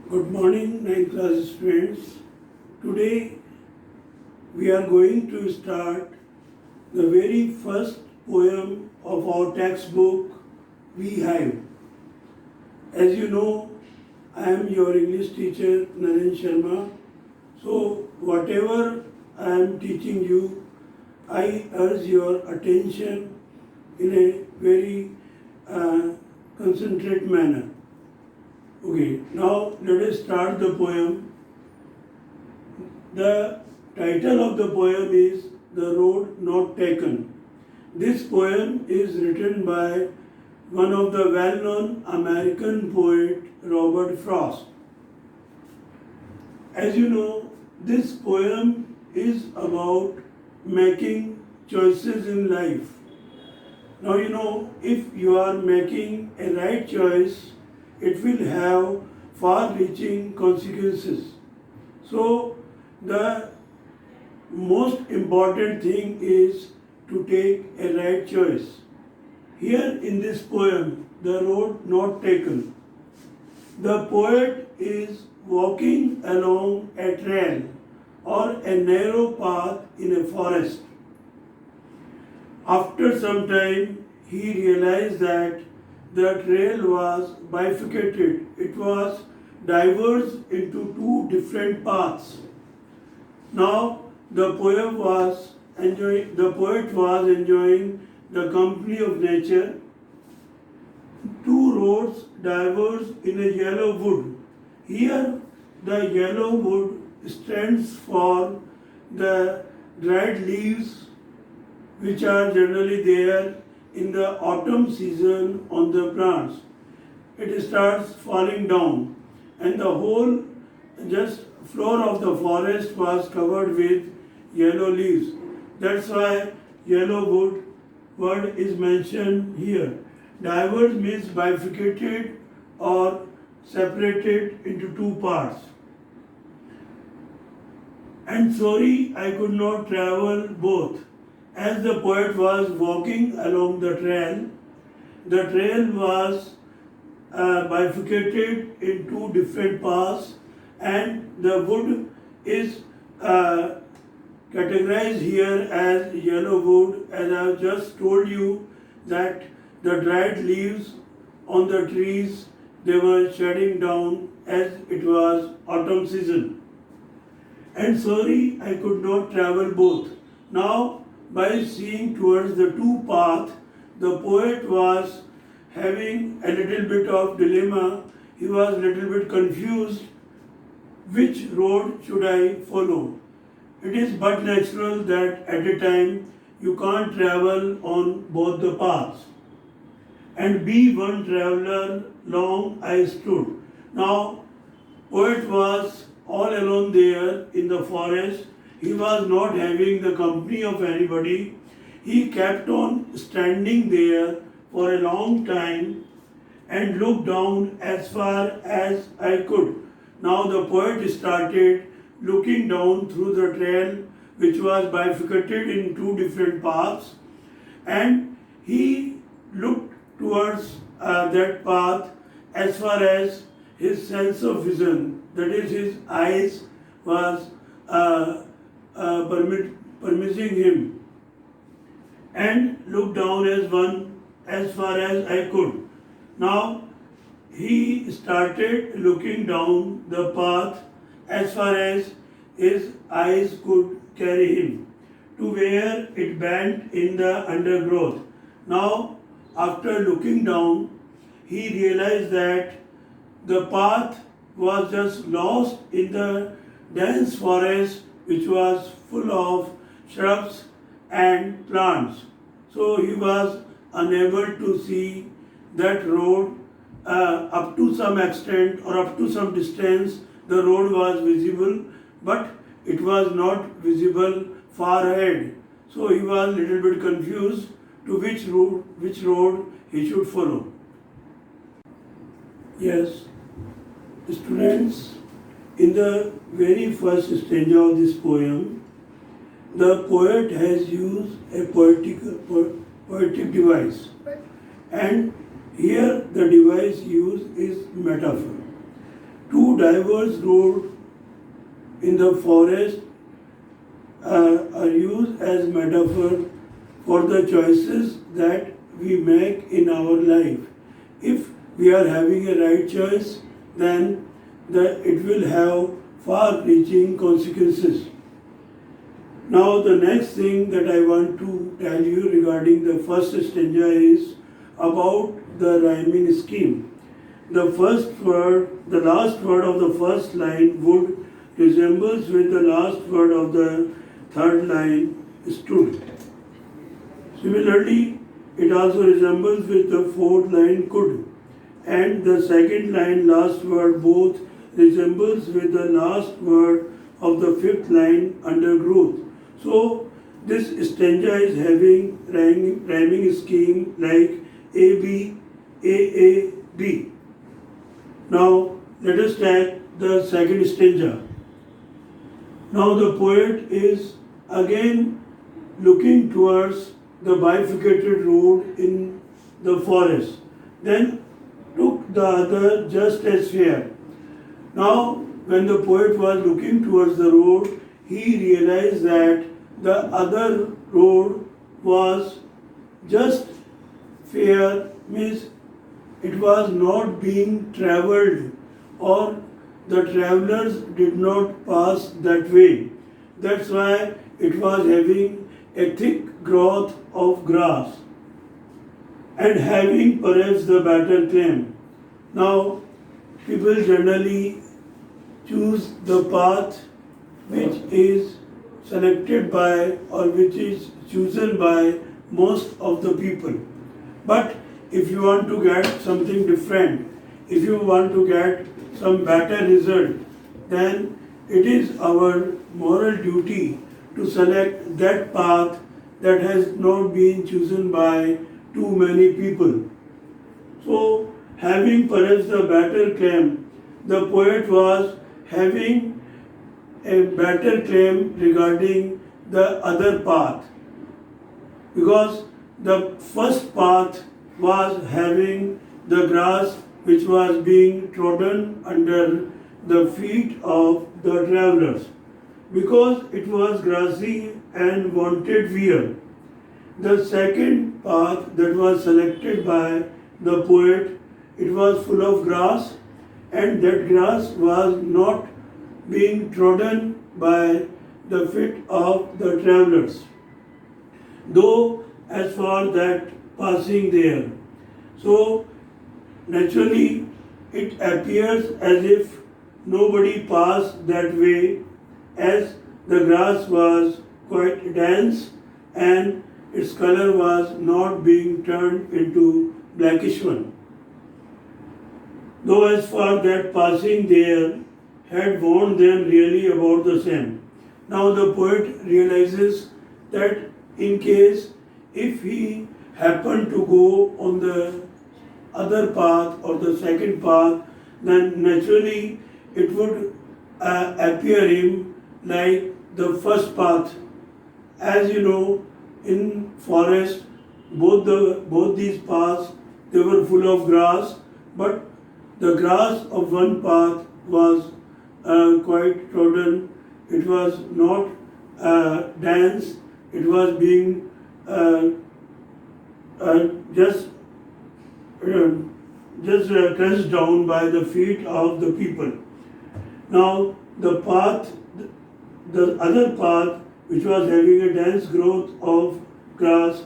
Good morning, 9th class students. Today we are going to start the very first poem of our textbook, Beehive. As you know, I am your English teacher, Naren Sharma. So, whatever I am teaching you, I urge your attention in a very concentrate manner. Okay, now let us start the poem. The title of the poem is The Road Not Taken. This poem is written by one of the well-known American poet, Robert Frost. As you know, this poem is about making choices in life. Now you know, if you are making a right choice, it will have far-reaching consequences. So the most important thing is to take a right choice. Here in this poem, The Road Not Taken, the poet is walking along a trail or a narrow path in a forest. After some time, he realized that the trail was bifurcated. It was diverged into two different paths. Now the poet was enjoying the company of nature. Two roads diverged in a yellow wood. Here the yellow wood stands for the dried leaves which are generally there in the autumn season on the plants. It starts falling down and the whole just floor of the forest was covered with yellow leaves. That's why yellow wood word is mentioned here. Diverged means bifurcated or separated into two parts. And sorry, I could not travel both. As the poet was walking along the trail was bifurcated in two different paths, and the wood is categorized here as yellow wood, as I have just told you that the dried leaves on the trees, they were shedding down as it was autumn season. And sorry, I could not travel both. Now, by seeing towards the two paths, the poet was having a little bit of dilemma. He was a little bit confused. Which road should I follow? It is but natural that at a time you can't travel on both the paths. And be one traveler, long I stood. Now, poet was all alone there in the forest. He was not having the company of anybody. He kept on standing there for a long time and looked down as far as I could. Now the poet started looking down through the trail which was bifurcated in two different paths, and he looked towards that path as far as his sense of vision, that is his eyes, was permitting him, and looked down as far as I could. Now he started looking down the path as far as his eyes could carry him to where it bent in the undergrowth. Now, after looking down, he realized that the path was just lost in the dense forest which was full of shrubs and plants. So he was unable to see that road up to some extent or up to some distance. The road was visible, but it was not visible far ahead. So he was a little bit confused to which road he should follow. Yes, students, in the very first stanza of this poem, the poet has used a poetic device, and here the device used is metaphor. Two diverse roads in the forest are used as metaphor for the choices that we make in our life. If we are having a right choice, then it will have far-reaching consequences. Now the next thing that I want to tell you regarding the first stanza is about the rhyming scheme. The last word of the first line would resembles with the last word of the third line stood. Similarly, it also resembles with the fourth line could, and the second line last word both resembles with the last word of the fifth line undergrowth. So this stanza is having rhyming scheme like AB, AA, B. Now let us take the second stanza. Now the poet is again looking towards the bifurcated road in the forest, then took the other just as fair. Now when the poet was looking towards the road, he realized that the other road was just fair, means it was not being travelled, or the travellers did not pass that way. That's why it was having a thick growth of grass and having perhaps the better claim. Now, people generally choose the path which is selected by or which is chosen by most of the people. But if you want to get something different, if you want to get some better result, then it is our moral duty to select that path that has not been chosen by too many people. So, having perhaps the better claim, the poet was having a better claim regarding the other path, because the first path was having the grass which was being trodden under the feet of the travelers, because it was grassy and wanted wear. The second path that was selected by the poet, it was full of grass, and that grass was not being trodden by the feet of the travelers, though as for that passing there. So naturally it appears as if nobody passed that way, as the grass was quite dense and its color was not being turned into blackish one. Though as for that passing there had warned them really about the same. Now the poet realizes that in case if he happened to go on the other path or the second path, then naturally it would appear him like the first path. As you know, in forest, both these paths, they were full of grass, but the grass of one path was quite trodden. It was not dense. It was being just pressed down by the feet of the people. Now the other path, which was having a dense growth of grass,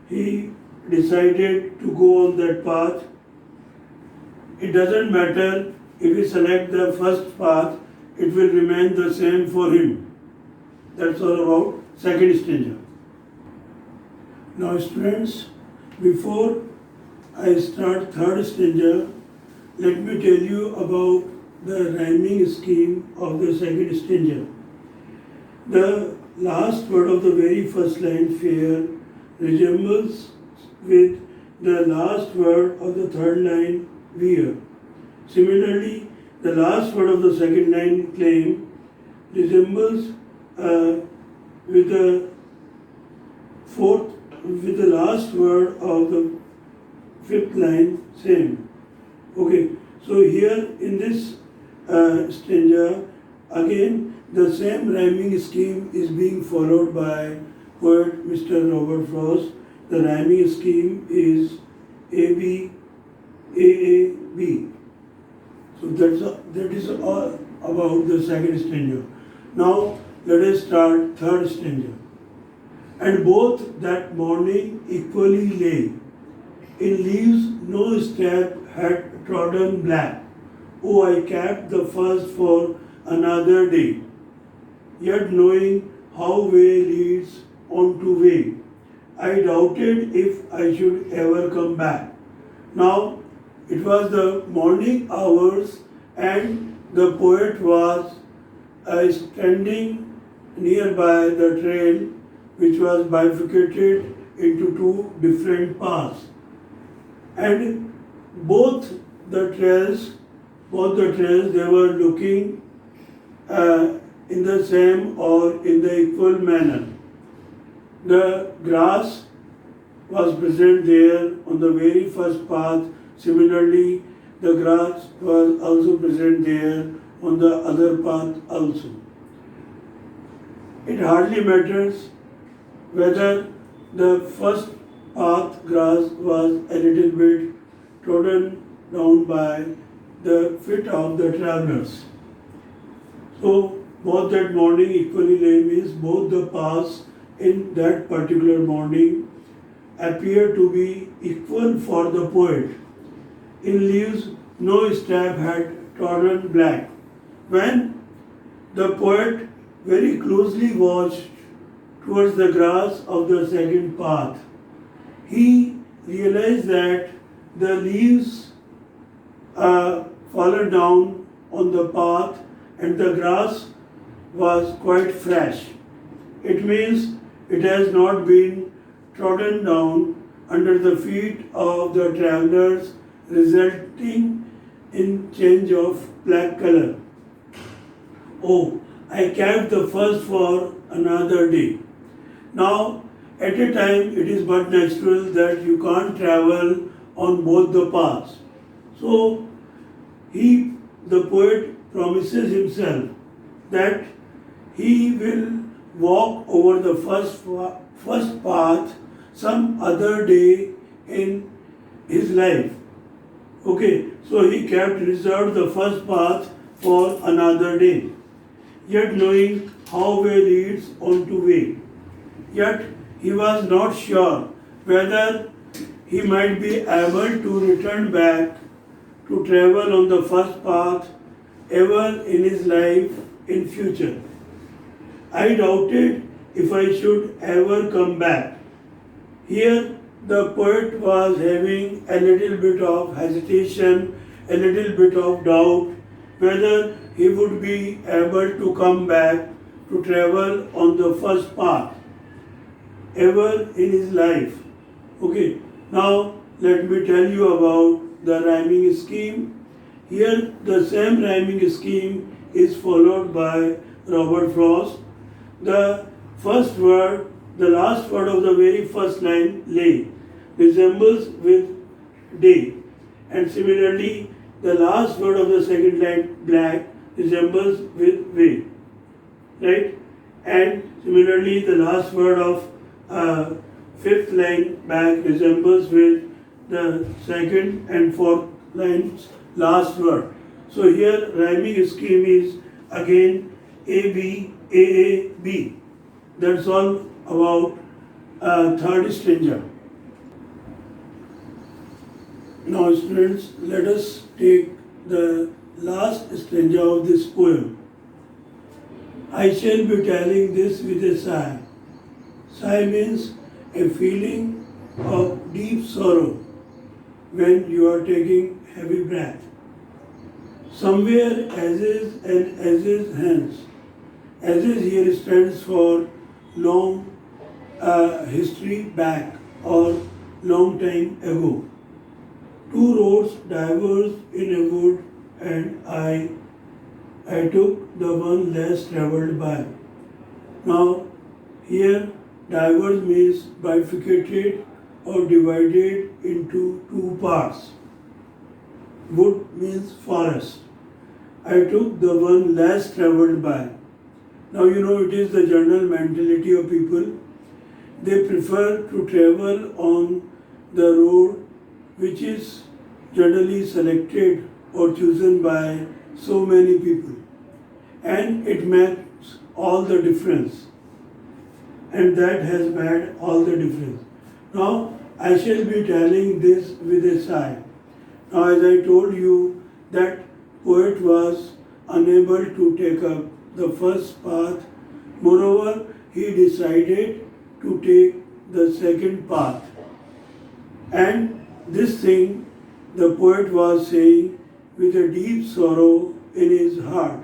he decided to go on that path. It doesn't matter if he select the first path, it will remain the same for him. That's all about second stanza. Now students, before I start third stanza, let me tell you about the rhyming scheme of the second stanza. The last word of the very first line, fair, resembles with the last word of the third line, wear. Similarly, the last word of the second line, claim, resembles with the last word of the fifth line, same. Okay, so here in this stanza. Again, the same rhyming scheme is being followed by poet Mr. Robert Frost. The rhyming scheme is A B A A B. So that is all about the second stanza. Now let us start third stanza. And both that morning equally lay. In leaves no step had trodden black. Oh, I kept the first for another day. Yet knowing how way leads on to way, I doubted if I should ever come back. Now it was the morning hours and the poet was standing nearby the trail which was bifurcated into two different paths. And both the trails, they were looking in the same or in the equal manner. The grass was present there on the very first path. Similarly, the grass was also present there on the other path also. It hardly matters whether the first path grass was a little bit trodden down by the feet of the travelers. So both that morning equally lay means both the paths in that particular morning appear to be equal for the poet. In leaves no step had trodden black. When the poet very closely watched towards the grass of the second path, he realized that the leaves fallen down on the path and the grass was quite fresh. It means it has not been trodden down under the feet of the travelers, resulting in change of black color. Oh, I kept the first for another day. Now, at a time, it is but natural that you can't travel on both the paths. So, the poet promises himself that he will walk over the first path some other day in his life. Okay, so he kept reserved the first path for another day, yet knowing how way leads on to way. Yet he was not sure whether he might be able to return back to travel on the first path ever in his life in future. I doubted if I should ever come back. Here the poet was having a little bit of hesitation, a little bit of doubt whether he would be able to come back to travel on the first path ever in his life. Okay, now let me tell you about the rhyming scheme. Here the same rhyming scheme is followed by Robert Frost. The first word, the last word of the very first line, lay, resembles with day. And similarly, the last word of the second line, black, resembles with way. Right? And similarly, the last word of fifth line, back, resembles with the second and fourth lines, last word. So here, rhyming scheme is again A, B, A, A, B. That's all about third stanza. Now students, let us take the last stanza of this poem. I shall be telling this with a sigh. Sigh means a feeling of deep sorrow when you are taking heavy breath. Somewhere as is and as is hence. As is here stands for long history back or long time ago. Two roads diverged in a wood and I took the one less travelled by. Now here diverged means bifurcated or divided into two parts. Wood means forest. I took the one less traveled by. Now you know it is the general mentality of people. They prefer to travel on the road which is generally selected or chosen by so many people, and it makes all the difference, and that has made all the difference. Now I shall be telling this with a sigh. Now as I told you that poet was unable to take up the first path, moreover he decided to take the second path. And this thing the poet was saying with a deep sorrow in his heart,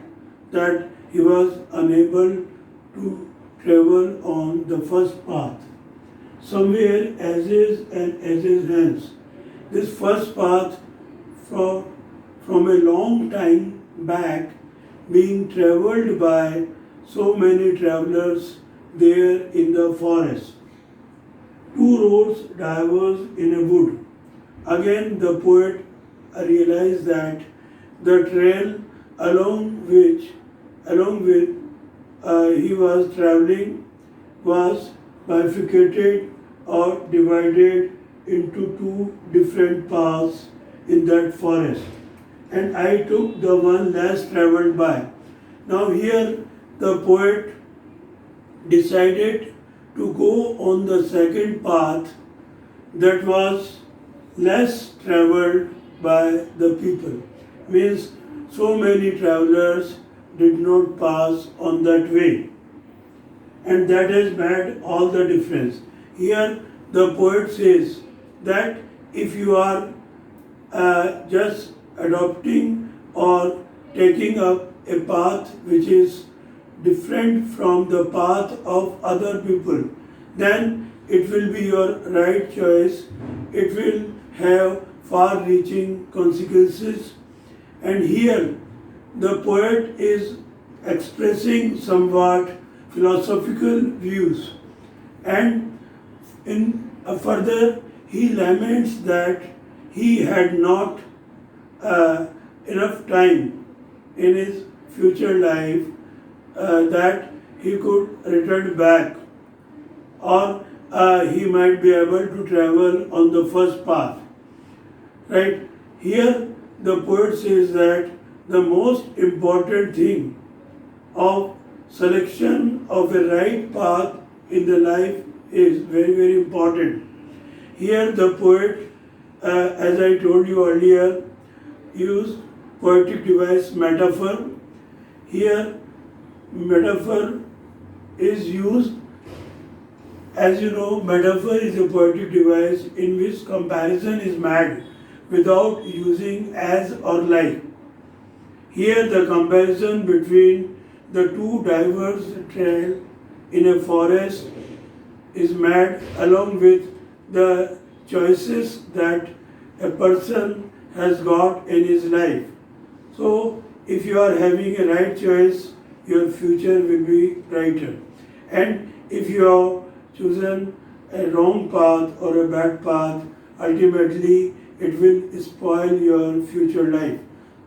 that he was unable to travel on the first path. Somewhere as is and as is hence. This first path from a long time back being travelled by so many travellers there in the forest. Two roads diverge in a wood. Again the poet realized that the trail along with he was travelling was bifurcated or divided into two different paths in that forest, and I took the one less travelled by. Now here the poet decided to go on the second path that was less travelled by the people. Means so many travellers did not pass on that way, and that has made all the difference. Here the poet says that if you are just adopting or taking up a path which is different from the path of other people, then it will be your right choice. It will have far-reaching consequences. And here the poet is expressing somewhat philosophical views, and in further he laments that he had not enough time in his future life that he could return back, or he might be able to travel on the first path. Right? Here the poet says that the most important thing of selection of a right path in the life is very, very important. Here the poet, as I told you earlier, used poetic device metaphor. Here metaphor is used. As you know, metaphor is a poetic device in which comparison is made without using as or like. Here the comparison between the two diverse trails in a forest is made along with the choices that a person has got in his life. So if you are having a right choice, your future will be brighter. And if you have chosen a wrong path or a bad path, ultimately it will spoil your future life.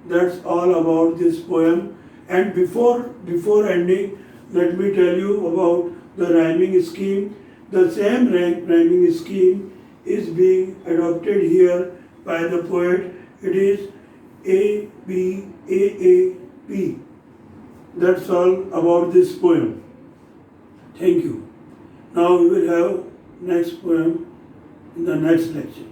That's all about this poem. And before ending, let me tell you about the rhyming scheme. The same rhyming scheme is being adopted here by the poet. It is A, B, A, P. That's all about this poem. Thank you. Now we will have next poem in the next lecture.